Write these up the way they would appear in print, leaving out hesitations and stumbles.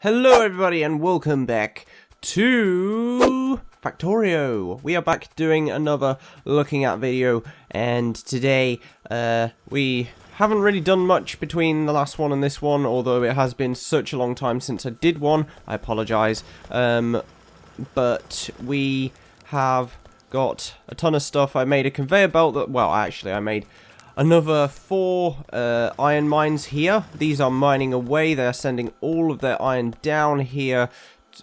Hello everybody and welcome back to Factorio. We are back doing another looking at video, and today we haven't really done much between the last one and this one, although it has been such a long time since I did one. I apologise. But we have got a ton of stuff. I made a conveyor belt that, well, actually I made another 4 iron mines here. These are mining away. They're sending all of their iron down here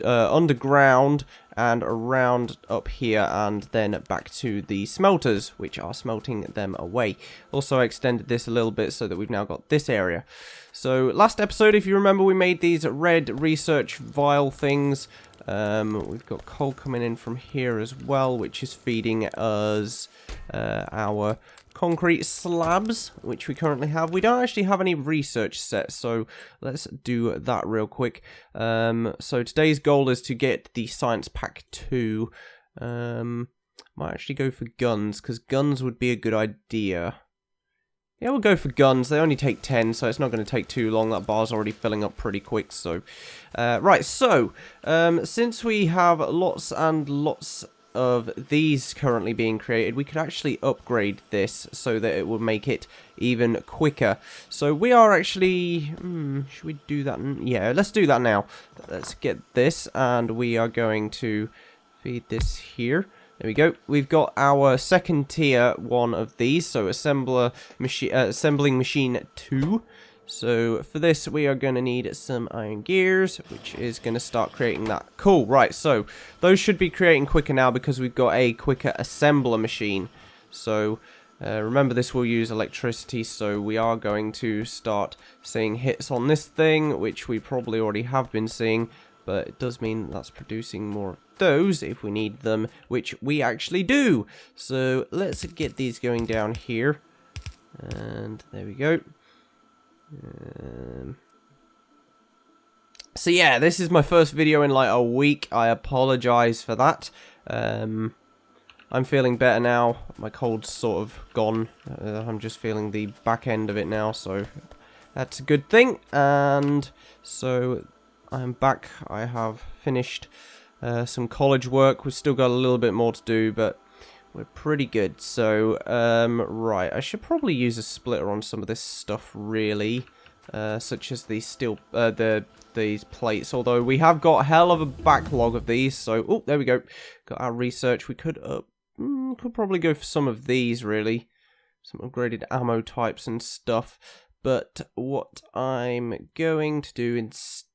underground and around up here, and then back to the smelters, which are smelting them away. Also, I extended this a little bit so that we've now got this area. So last episode, if you remember, we made these red research vial things. We've got coal coming in from here as well, which is feeding us our concrete slabs, which we currently have. We don't actually have any research set, so let's do that real quick. So today's goal is to get the science pack 2. Might actually go for guns, because guns would be a good idea. Yeah, we'll go for guns. They only take 10, so it's not going to take too long. That bar's already filling up pretty quick. So, right, so since we have lots and lots of these currently being created, we could actually upgrade this so that it will make it even quicker. So we are actually, should we do that? Yeah, let's do that now. Let's get this, and we are going to feed this here. There we go. We've got our second tier one of these, so assembling machine 2. So for this, we are going to need some iron gears, which is going to start creating that. Cool, right, so those should be creating quicker now because we've got a quicker assembler machine. So remember, this will use electricity, so we are going to start seeing hits on this thing, which we probably already have been seeing, but it does mean that's producing more of those if we need them, which we actually do. So let's get these going down here, and there we go. So yeah, this is my first video in like a week. I apologize for that. I'm feeling better now. My cold's sort of gone. I'm just feeling the back end of it now, so that's a good thing. And so I'm back. I have finished some college work. We've still got a little bit more to do, but we're pretty good. So, right, I should probably use a splitter on some of this stuff, really, such as these steel, these plates. Although we have got a hell of a backlog of these. So, oh, there we go. Got our research. We could probably go for some of these, really, some upgraded ammo types and stuff. But what I'm going to do instead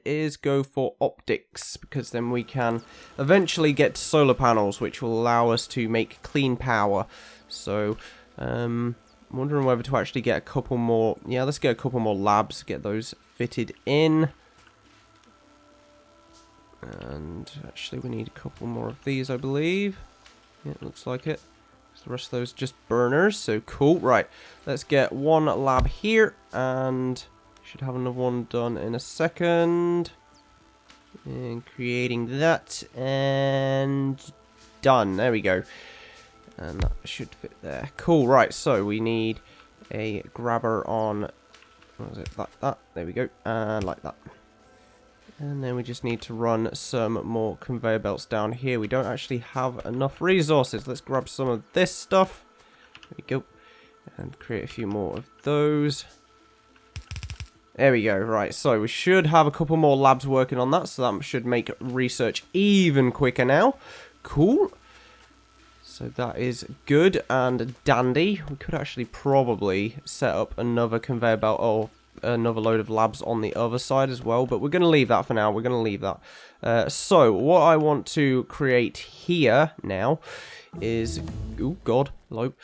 is go for optics, because then we can eventually get solar panels, which will allow us to make clean power. So I'm wondering whether to actually get a couple more. Yeah, let's get a couple more labs, get those fitted in. And actually we need a couple more of these, I believe. Yeah, it looks like it. The rest of those just burners, so cool. Right, let's get one lab here, and should have another one done in a second. And creating that, and done. There we go. And that should fit there. Cool, right, so we need a grabber on, what was it, like that. There we go, and like that. And then we just need to run some more conveyor belts down here. We don't actually have enough resources. Let's grab some of this stuff. There we go. And create a few more of those. There we go. Right, so we should have a couple more labs working on that, so that should make research even quicker now. Cool. So that is good and dandy. We could actually probably set up another conveyor belt or another load of labs on the other side as well, but we're going to leave that for now. We're going to leave that. So what I want to create here now is, oh god, hello.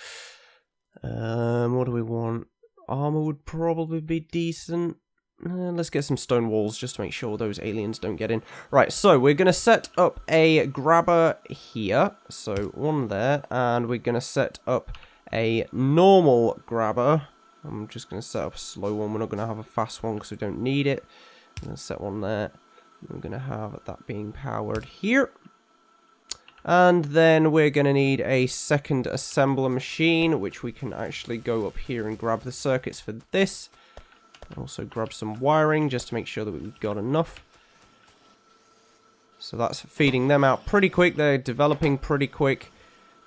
What do we want? Armor would probably be decent. Let's get some stone walls just to make sure those aliens don't get in. Right, so we're going to set up a grabber here. So one there, and we're going to set up a normal grabber. I'm just going to set up a slow one. We're not going to have a fast one because we don't need it. I'm going to set one there. We're going to have that being powered here. And then we're going to need a second assembler machine, which we can actually go up here and grab the circuits for this. Also grab some wiring just to make sure that we've got enough. So that's feeding them out pretty quick. They're developing pretty quick.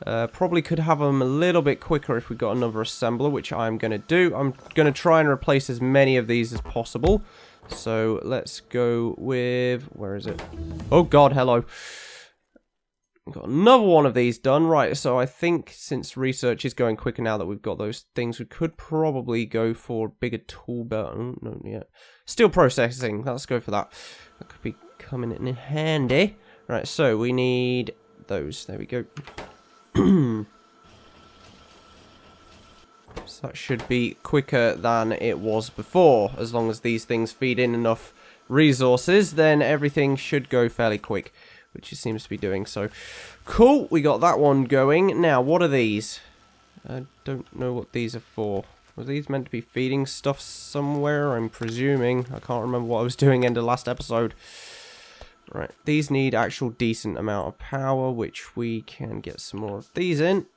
Probably could have them a little bit quicker if we got another assembler, which I'm going to do. I'm going to try and replace as many of these as possible. So let's go with... Where is it? Oh god, hello. Got another one of these done. Right, so I think since research is going quicker now that we've got those things, we could probably go for bigger tool belt. Oh, no, yeah. Steel processing. Let's go for that. That could be coming in handy. Right, so we need those. There we go. So that should be quicker than it was before. As long as these things feed in enough resources, then everything should go fairly quick, which it seems to be doing. So, cool. We got that one going. Now, what are these? I don't know what these are for. Were these meant to be feeding stuff somewhere? I'm presuming. I can't remember what I was doing in the last episode. Right, these need actual decent amount of power, which we can get some more of these in.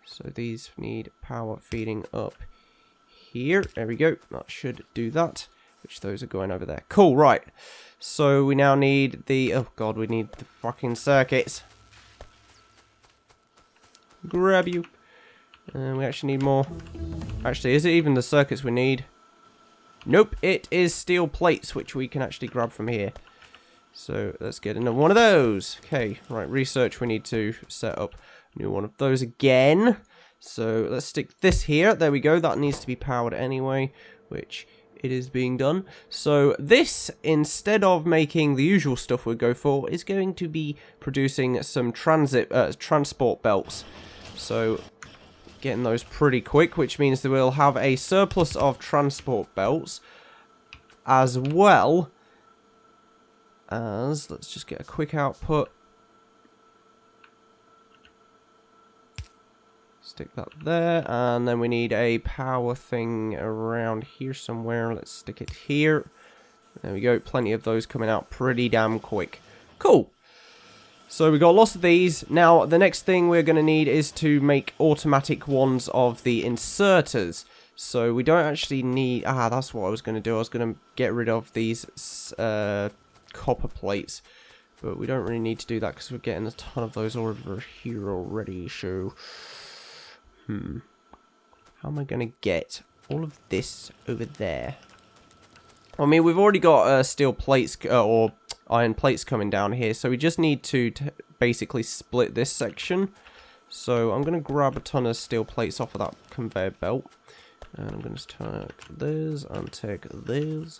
So these need power feeding up here. There we go. That should do that. Which those are going over there. Cool, right. So we now need the... Oh god, we need the fucking circuits. Grab you. And we actually need more. Actually, is it even the circuits we need? Nope, it is steel plates, which we can actually grab from here. So let's get into one of those. Okay, right, research, we need to set up a new one of those again. So let's stick this here. There we go, that needs to be powered anyway, which it is being done. So this, instead of making the usual stuff we go for, is going to be producing some transport belts. So getting those pretty quick, which means that we'll have a surplus of transport belts, as well as, let's just get a quick output. Stick that there, and then we need a power thing around here somewhere. Let's stick it here. There we go, plenty of those coming out pretty damn quick. Cool. So we got lots of these. Now, the next thing we're going to need is to make automatic ones of the inserters. So we don't actually need... Ah, that's what I was going to do. I was going to get rid of these copper plates. But we don't really need to do that because we're getting a ton of those over here already. So, how am I going to get all of this over there? I mean, we've already got steel plates or iron plates coming down here, so we just need to basically split this section. So I'm going to grab a ton of steel plates off of that conveyor belt, and I'm going to take this and take this.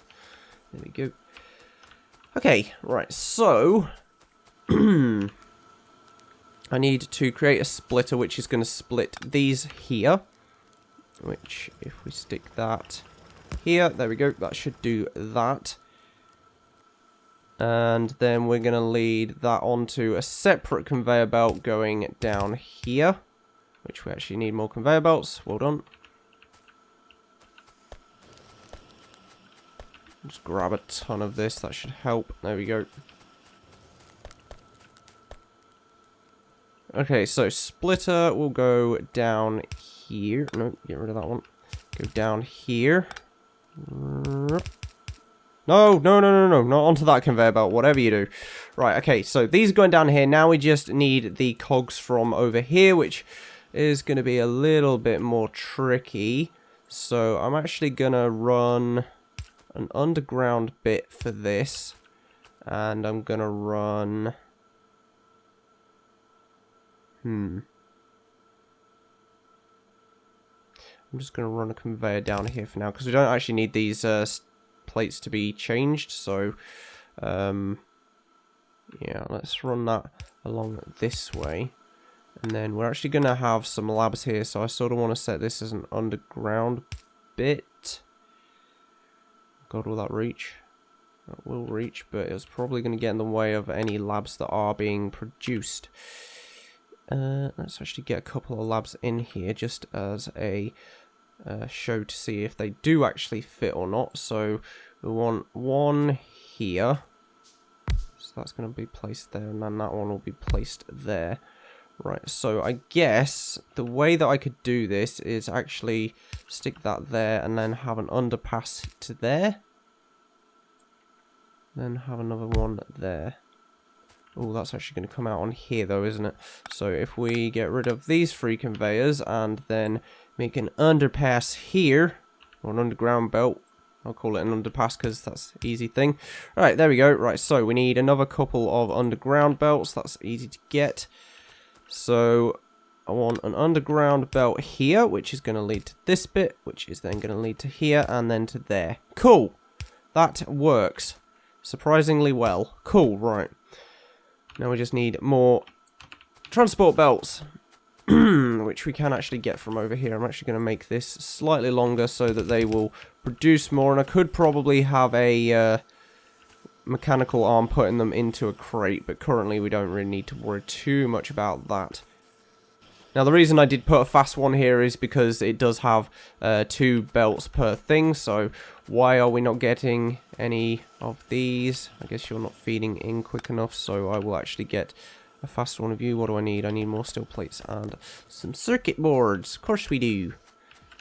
There we go. Okay, right, so I need to create a splitter which is going to split these here, which if we stick that here, there we go, that should do that. And then we're going to lead that onto a separate conveyor belt going down here, which we actually need more conveyor belts. Well done. Just grab a ton of this, that should help. There we go. Okay, so splitter will go down here. No, get rid of that one. Go down here. No, not onto that conveyor belt, whatever you do. Right, okay, so these are going down here. Now we just need the cogs from over here, which is going to be a little bit more tricky. So I'm actually going to run an underground bit for this. And I'm going to run... I'm just going to run a conveyor down here for now, because we don't actually need these plates to be changed, so yeah, let's run that along this way. And then we're actually going to have some labs here, so I sort of want to set this as an underground bit. God, will that reach? That will reach, but it's probably going to get in the way of any labs that are being produced. Let's actually get a couple of labs in here just as a show to see if they do actually fit or not. So we want one here. So that's going to be placed there, and then that one will be placed there. Right, so I guess the way that I could do this is actually stick that there and then have an underpass to there. Then have another one there. Oh, that's actually going to come out on here though, isn't it? So if we get rid of these 3 conveyors and then make an underpass here, or an underground belt. I'll call it an underpass because that's an easy thing. Right, there we go. Right, so we need another couple of underground belts. That's easy to get. So I want an underground belt here, which is going to lead to this bit, which is then going to lead to here and then to there. Cool. That works surprisingly well. Cool, right. Now we just need more transport belts, which we can actually get from over here. I'm actually going to make this slightly longer so that they will produce more. And I could probably have a mechanical arm putting them into a crate, but currently we don't really need to worry too much about that. Now the reason I did put a fast one here is because it does have 2 belts per thing, so why are we not getting any of these? I guess you're not feeding in quick enough, so I will actually get a fast one of you. What do I need? I need more steel plates and some circuit boards. Of course we do.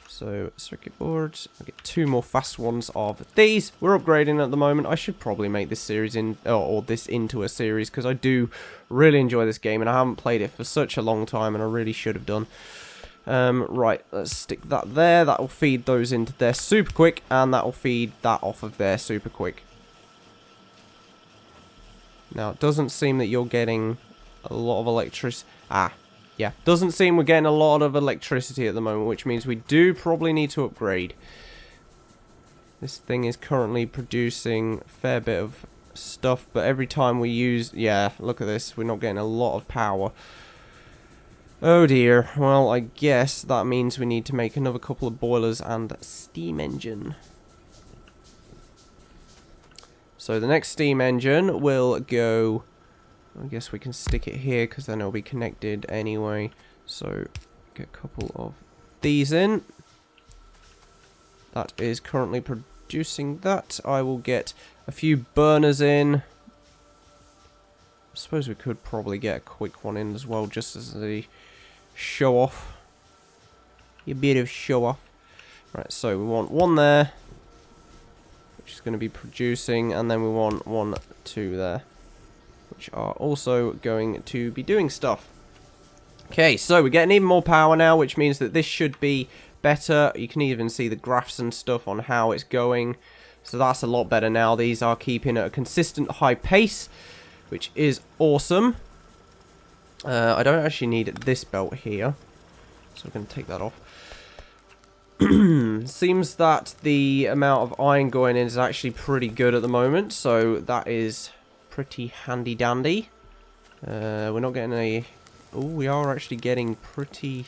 So, circuit boards. I'll get 2 more fast ones of these. We're upgrading at the moment. I should probably make this series or this into a series, because I do really enjoy this game, and I haven't played it for such a long time, and I really should have done. Right, let's stick that there. That will feed those into there super quick, and that will feed that off of there super quick. Now, it doesn't seem that you're getting a lot of electricity. Yeah, doesn't seem we're getting a lot of electricity at the moment, which means we do probably need to upgrade. This thing is currently producing a fair bit of stuff, but every time we use... Yeah, look at this. We're not getting a lot of power. Oh dear. Well, I guess that means we need to make another couple of boilers and a steam engine. So the next steam engine will go... I guess we can stick it here because then it'll be connected anyway. So get a couple of these in. That is currently producing that. I will get a few burners in. I suppose we could probably get a quick one in as well, just as a show off. A bit of show off. Right, so we want one there, which is going to be producing, and then we want 1, 2 there, which are also going to be doing stuff. Okay, so we're getting even more power now, which means that this should be better. You can even see the graphs and stuff on how it's going. So that's a lot better now. These are keeping at a consistent high pace, which is awesome. I don't actually need this belt here, so I'm going to take that off. Seems that the amount of iron going in is actually pretty good at the moment, so that is pretty handy dandy. We're not getting a... Oh, we are actually getting pretty...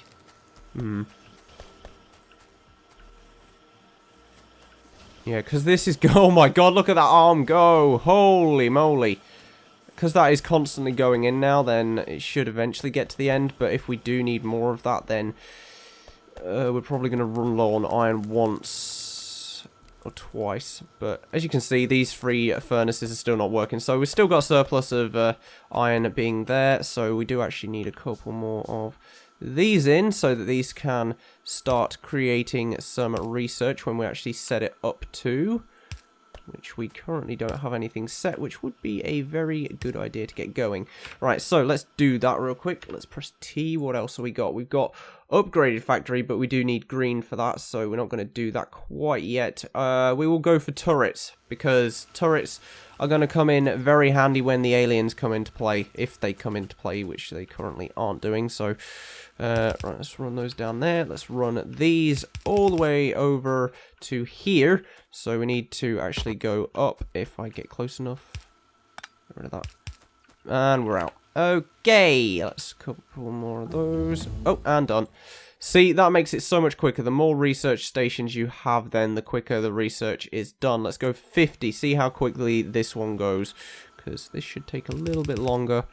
Yeah, because this is... Oh my god, look at that arm go! Holy moly! Because that is constantly going in now, then it should eventually get to the end. But if we do need more of that, then we're probably going to run low on iron once or twice. But as you can see, these 3 furnaces are still not working. So we've still got a surplus of iron being there. So we do actually need a couple more of these in, so that these can start creating some research when we actually set it up to... Which we currently don't have anything set, which would be a very good idea to get going. Right, so let's do that real quick. Let's press T. What else have we got? We've got upgraded factory, but we do need green for that, so we're not going to do that quite yet. We will go for turrets, because turrets are going to come in very handy when the aliens come into play, if they come into play, which they currently aren't doing. So, right, let's run those down there. Let's run these all the way over to here. So we need to actually go up if I get close enough. Get rid of that. And we're out. Okay, let's couple more of those. Oh, and done. See, that makes it so much quicker. The more research stations you have, then the quicker the research is done. Let's go 50. See how quickly this one goes, because this should take a little bit longer.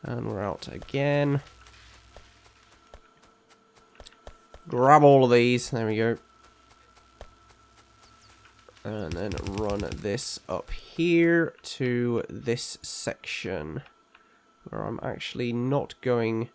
And we're out again. Grab all of these. There we go. And then run this up here to this section, where I'm actually not going...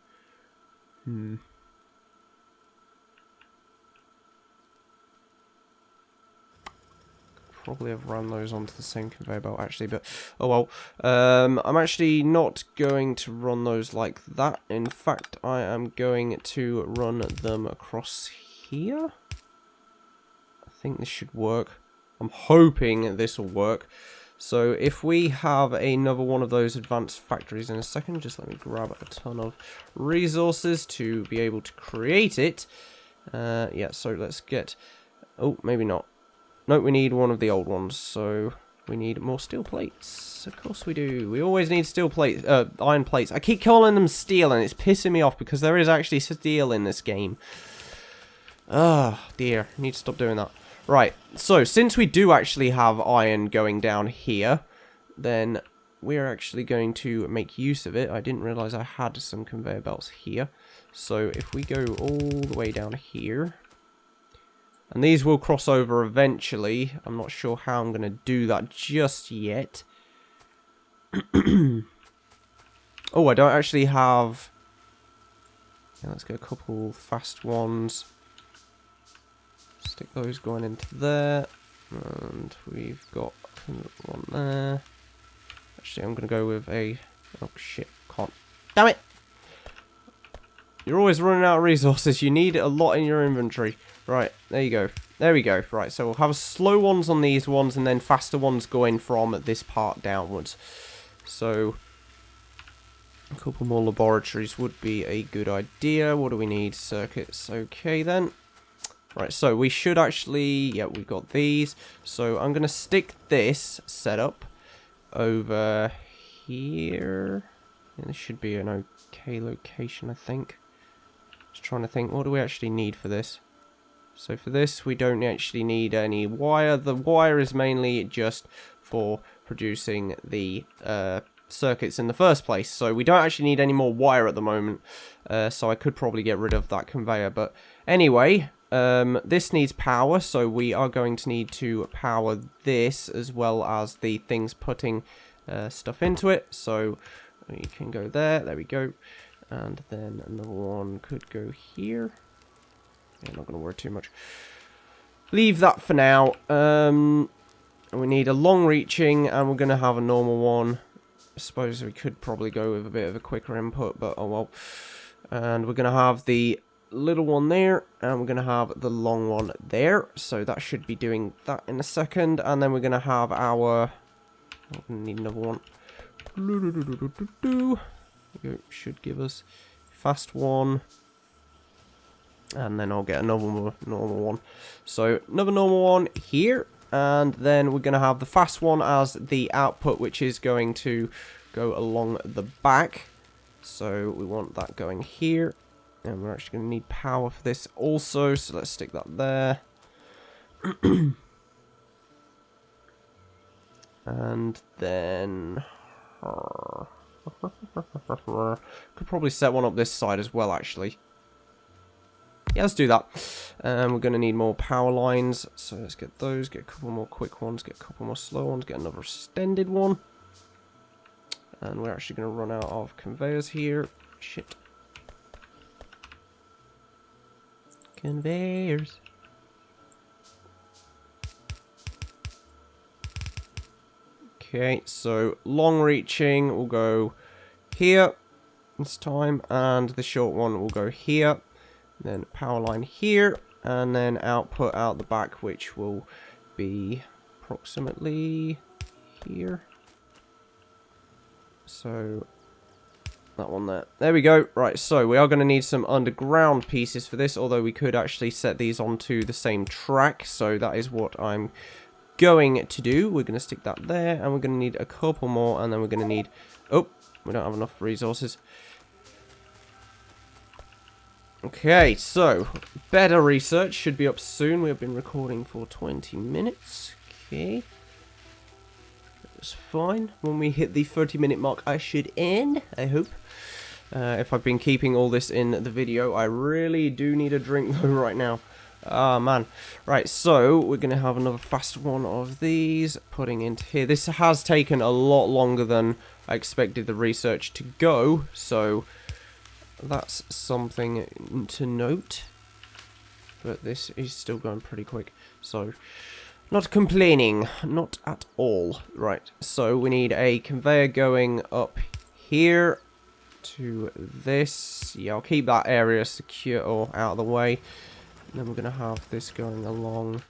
probably have run those onto the same conveyor belt actually, but oh well. I'm actually not going to run those like that. In fact, I am going to run them across here. I think this should work. I'm hoping this will work. So if we have another one of those advanced factories in a second, just let me grab a ton of resources to be able to create it. Yeah, so let's get... Oh, maybe not. No, we need one of the old ones, so we need more steel plates. Of course we do. We always need steel plates, iron plates. I keep calling them steel, and it's pissing me off because there is actually steel in this game. Ah, dear. I need to stop doing that. Right, so since we do actually have iron going down here, then we're actually going to make use of it. I didn't realize I had some conveyor belts here. So if we go all the way down here, and these will cross over eventually. I'm not sure how I'm going to do that just yet. Oh, I don't actually have... Yeah, let's get a couple fast ones. Stick those going into there. And we've got one there. Actually, I'm going to go with a... Oh, shit. Can't. Damn it! You're always running out of resources. You need a lot in your inventory. Right, there you go. There we go. Right, so we'll have slow ones on these ones and then faster ones going from this part downwards. So, a couple more laboratories would be a good idea. What do we need? Circuits. Okay, then. Right, so we should actually... Yeah, we've got these. So, I'm going to stick this setup over here. Yeah, this should be an okay location, I think. Just trying to think, what do we actually need for this? So for this, we don't actually need any wire. The wire is mainly just for producing the circuits in the first place. So we don't actually need any more wire at the moment. So I could probably get rid of that conveyor. But anyway, this needs power. So we are going to need to power this as well as the things putting stuff into it. So we can go there. There we go. And then another one could go here. Yeah, not going to worry too much. Leave that for now. We need a long-reaching, and we're going to have a normal one. I suppose we could probably go with a bit of a quicker input, but oh well. And we're going to have the little one there, and we're going to have the long one there. So that should be doing that in a second. And then we're going to have our... Oh, we need another one. Should give us fast one. And then I'll get another normal one. So, another normal one here. And then we're going to have the fast one as the output, which is going to go along the back. So, we want that going here. And we're actually going to need power for this also. So, let's stick that there. And then... Could probably set one up this side as well, actually. Yeah, let's do that. We're going to need more power lines. So let's get those. Get a couple more quick ones. Get a couple more slow ones. Get another extended one. And we're actually going to run out of conveyors here. Shit. Conveyors. Okay, so long reaching will go here this time. And the short one will go here. Then power line here, and then output out the back, which will be approximately here. So that one there. There we go. Right, so we are going to need some underground pieces for this, although we could actually set these onto the same track. So that is what I'm going to do. We're going to stick that there, and we're going to need a couple more, and then we're going to need... Oh, we don't have enough resources. Okay, so, better research should be up soon. We have been recording for 20 minutes. Okay. That's fine. When we hit the 30-minute mark, I should end, I hope. If I've been keeping all this in the video, I really do need a drink, though, right now. Ah, man. Right, so, we're going to have another fast one of these, putting into here. This has taken a lot longer than I expected the research to go, so... That's something to note. But this is still going pretty quick. So, Not complaining. Not at all. Right, so we need a conveyor going up here to this. Yeah, I'll keep that area secure or out of the way. And then we're going to have this going along.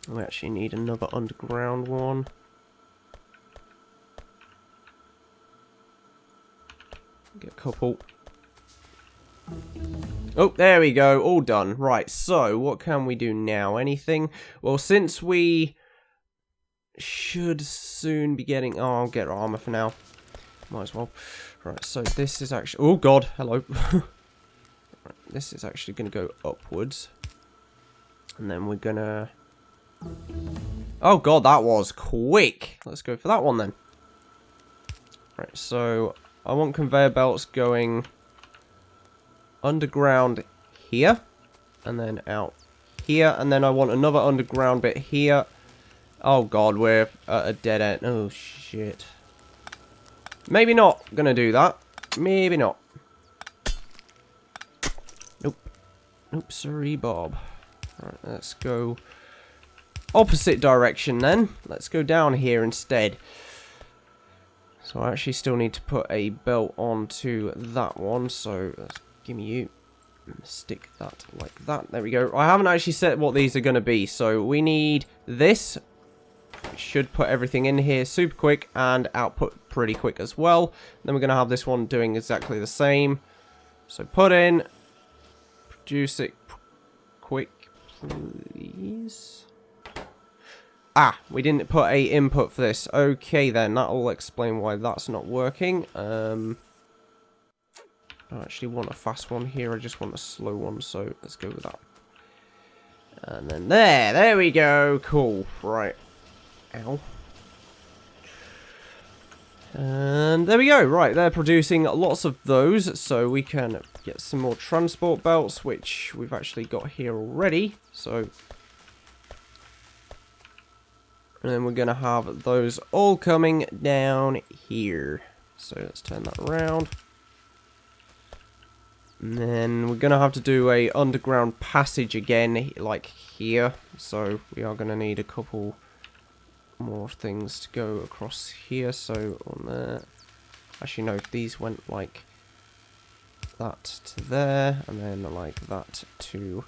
We actually need another underground one. Get a couple. Oh, there we go. All done. Right, so what can we do now? Anything? Well, since we should soon be getting... Oh, I'll get armor for now. Might as well. Right, so this is actually... Oh, God. Hello. Right, this is actually going to go upwards. And then we're going to... Oh, God, that was quick. Let's go for that one, then. Right, so I want conveyor belts going underground here. And then out here. And then I want another underground bit here. Oh, God, we're at a dead end. Oh, shit. Maybe not gonna do that. Maybe not. Nope. Nope, sorry, Bob. Alright, let's go opposite direction then. Let's go down here instead. So I actually still need to put a belt onto that one. So let's give me you. Stick that like that. There we go. I haven't actually set what these are going to be. So we need this. We should put everything in here super quick and output pretty quick as well. Then we're going to have this one doing exactly the same. So put in. Produce it quick, please. Ah, we didn't put a input for this. Okay, then. That'll explain why that's not working. I don't actually want a fast one here. I just want a slow one. So let's go with that. And then there we go. Cool. Right. Ow. And there we go. Right, they're producing lots of those. So we can get some more transport belts, which we've actually got here already. So... And then we're going to have those all coming down here. So let's turn that around. And then we're going to have to do a underground passage again, like here. So we are going to need a couple more things to go across here. So on there. Actually, no, these went like that to there. And then like that to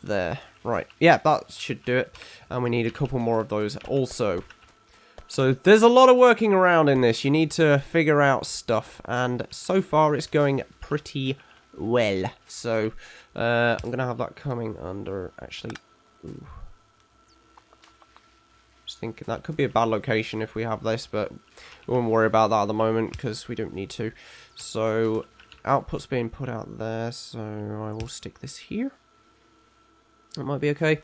there. Right, yeah, that should do it. And we need a couple more of those also. So there's a lot of working around in this. You need to figure out stuff. And so far it's going pretty well. So I'm going to have that coming under, actually. Ooh. Just thinking that could be a bad location if we have this. But we won't worry about that at the moment because we don't need to. So output's being put out there. So I will stick this here. That might be okay.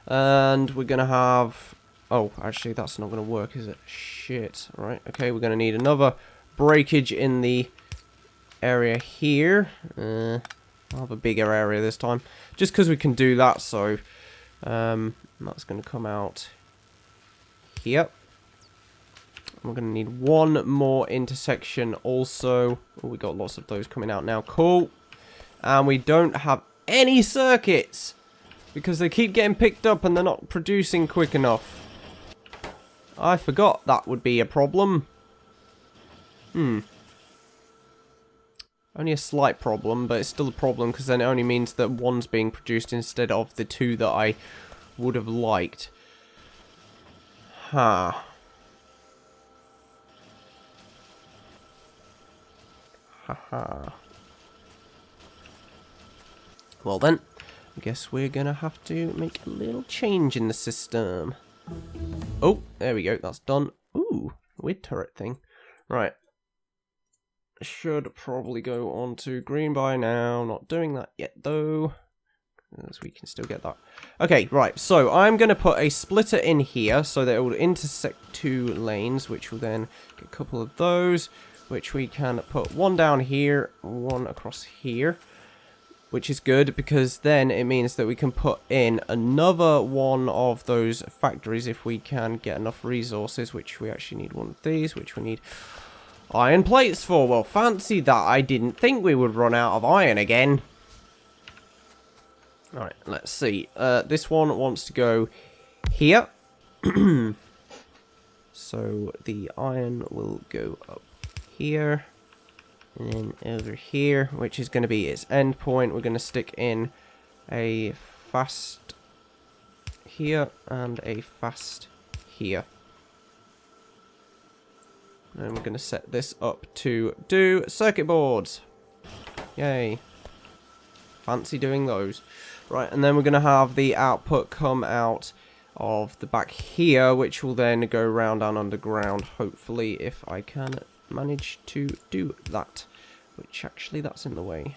And we're going to have... Oh, actually, that's not going to work, is it? Shit. Alright, okay, we're going to need another breakage in the area here. I'll have a bigger area this time. Just because we can do that, so... that's going to come out here. We're going to need one more intersection also. Oh, we got lots of those coming out now. Cool. And we don't have any circuits. Because they keep getting picked up and they're not producing quick enough. I forgot that would be a problem. Only a slight problem, but it's still a problem because then it only means that one's being produced instead of the two that I would have liked. Huh. Haha. Well then. I guess we're going to have to make a little change in the system. Oh, there we go. That's done. Ooh, weird turret thing. Right. Should probably go on to green by now. Not doing that yet, though. As we can still get that. Okay, right. So I'm going to put a splitter in here so that it will intersect two lanes, which will then get a couple of those, which we can put one down here, one across here. Which is good because then it means that we can put in another one of those factories if we can get enough resources, which we actually need one of these, which we need iron plates for. Well, fancy that. I didn't think we would run out of iron again. Alright, let's see. This one wants to go here. So the iron will go up here. And then over here, which is going to be its end point. We're going to stick in a fast here and a fast here. And we're going to set this up to do circuit boards. Yay. Fancy doing those. Right, and then we're going to have the output come out of the back here, which will then go round and underground, hopefully, if I can manage to do that. Which, actually, that's in the way.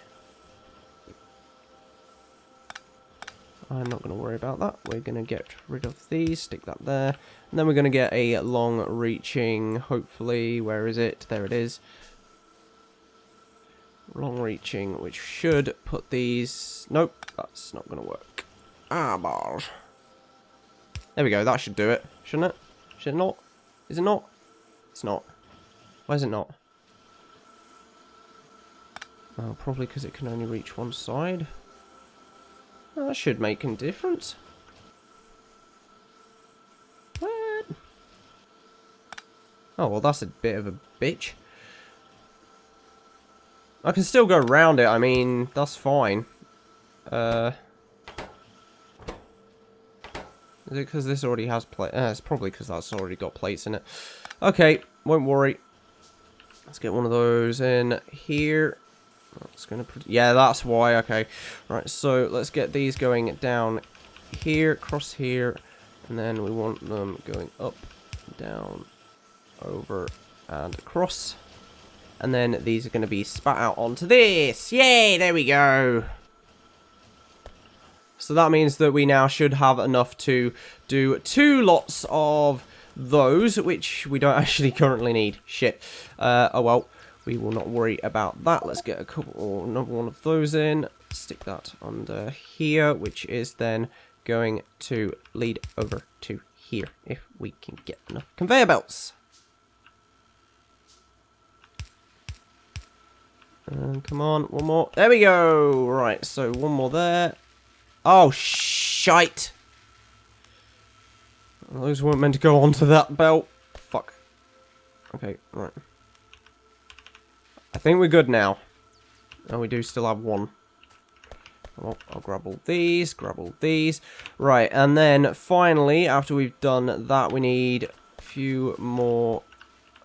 I'm not going to worry about that. We're going to get rid of these, stick that there. And then we're going to get a long-reaching, hopefully, where is it? There it is. Long-reaching, which should put these... Nope, that's not going to work. Ah, bars. There we go, that should do it. Shouldn't it? Should it not? Is it not? It's not. Why is it not? Oh, probably because it can only reach one side. Oh, that should make a difference. What? Oh, well, that's a bit of a bitch. I can still go around it, I mean, that's fine. Is it because this already has plates? It's probably because that's already got plates in it. Okay, won't worry. Let's get one of those in here. That's gonna. Yeah, that's why. Okay, right. So let's get these going down here, across here, and then we want them going up, down, over, and across. And then these are going to be spat out onto this. Yay! There we go. So that means that we now should have enough to do 2 lots of those, which we don't actually currently need. Shit. Oh well, we will not worry about that. Let's get a couple or another one of those in. Stick that under here, which is then going to lead over to here if we can get enough conveyor belts. Come on, one more. There we go. Right, so one more there. Oh, shite. Those weren't meant to go onto that belt. Fuck. Okay, right. I think we're good now. Oh, we do still have one. Oh, I'll grab all these, grab all these. Right, and then finally, after we've done that, we need a few more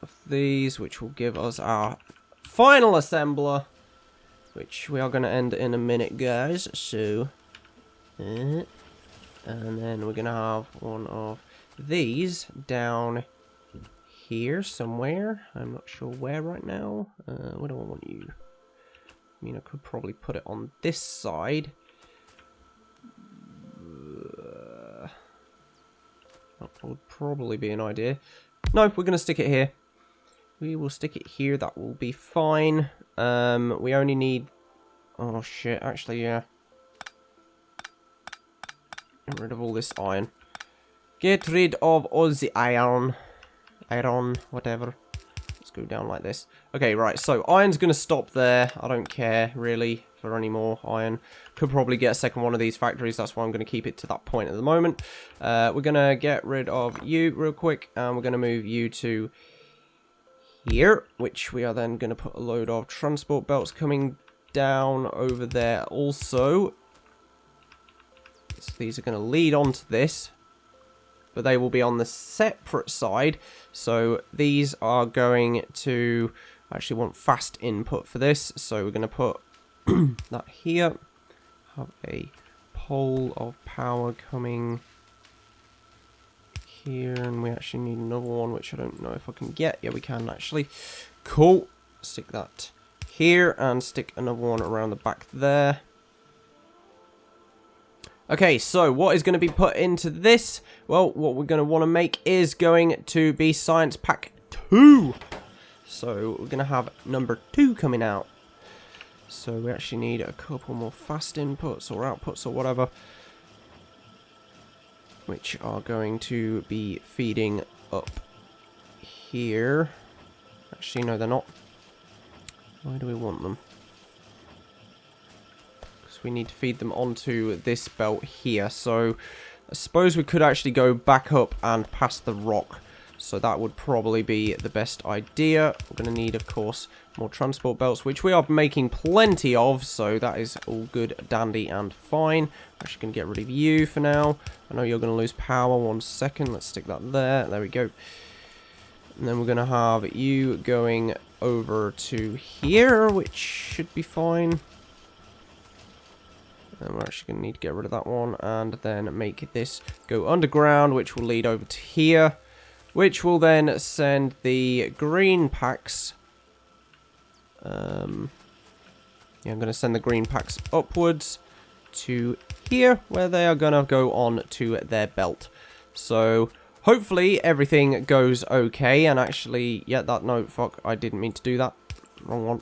of these, which will give us our final assembler, which we are going to end in a minute, guys. So, and then we're going to have one of these down here somewhere. I'm not sure where right now. Where do I want you? I mean, I could probably put it on this side. That would probably be an idea. No, we're going to stick it here. We will stick it here. That will be fine. We only need... Oh, shit. Actually, yeah. Get rid of all this iron. Get rid of all the iron. Iron, whatever. Let's go down like this. Okay, right. So, iron's going to stop there. I don't care, really, for any more iron. Could probably get a second one of these factories. That's why I'm going to keep it to that point at the moment. We're going to get rid of you real quick. And we're going to move you to... here, which we are then going to put a load of transport belts coming down over there also. So these are going to lead onto this, but they will be on the separate side. So these are going to actually want fast input for this. So we're going to put that here, have a pole of power coming here, and we actually need another one, which I don't know if I can get. Yeah, we can actually. Cool. Stick that here and stick another one around the back there. Okay, so what is going to be put into this? Well, what we're going to want to make is going to be Science Pack 2. So we're going to have number 2 coming out. So we actually need a couple more fast inputs or outputs or whatever, which are going to be feeding up here. Actually, no, they're not. Why do we want them? Because we need to feed them onto this belt here. So I suppose we could actually go back up and past the rock. So that would probably be the best idea. We're going to need, of course, more transport belts, which we are making plenty of. So that is all good, dandy, and fine. Actually going to get rid of you for now. I know you're going to lose power. 1 second. Let's stick that there. There we go. And then we're going to have you going over to here, which should be fine. And we're actually going to need to get rid of that one. And then make this go underground, which will lead over to here. Which will then send the green packs. Yeah, I'm going to send the green packs upwards to here, where they are going to go on to their belt. So hopefully everything goes okay. And actually, yeah, fuck, I didn't mean to do that. Wrong one.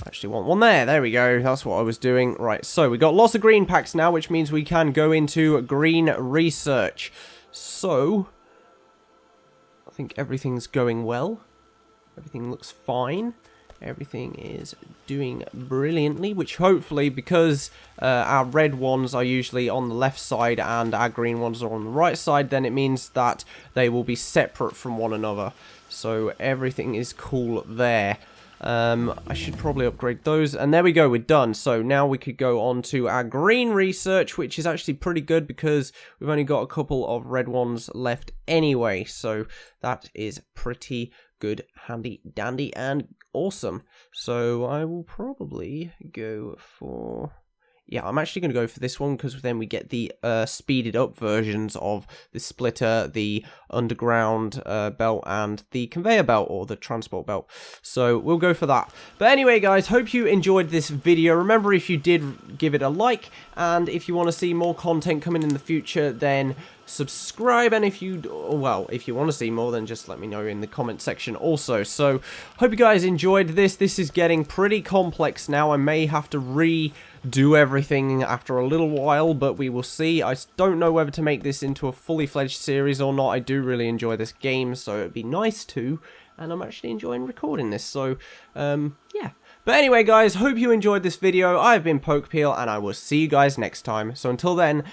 I actually want one there. There we go. That's what I was doing. Right, so we got lots of green packs now, which means we can go into green research. So I think everything's going well. Everything looks fine. Everything is doing brilliantly, which hopefully, because our red ones are usually on the left side and our green ones are on the right side, then it means that they will be separate from one another. So everything is cool there. I should probably upgrade those. And there we go, we're done. So now we could go on to our green research, which is actually pretty good because we've only got a couple of red ones left anyway. So that is pretty good, handy, dandy, and awesome. So I will probably go for... Yeah, I'm actually going to go for this one because then we get the speeded up versions of the splitter, the underground belt, and the conveyor belt, or the transport belt. So we'll go for that. But anyway, guys, hope you enjoyed this video. Remember, if you did, give it a like. And if you want to see more content coming in the future, then subscribe. And if you, well, if you want to see more, then just let me know in the comment section also. So hope you guys enjoyed this. This is getting pretty complex now. I may have to redo everything after a little while, but we will see. I don't know whether to make this into a fully fledged series or not. I do really enjoy this game, so it'd be nice to, and I'm actually enjoying recording this, so yeah. But anyway, guys, hope you enjoyed this video. I've been Pokepeel, and I will see you guys next time. So until then,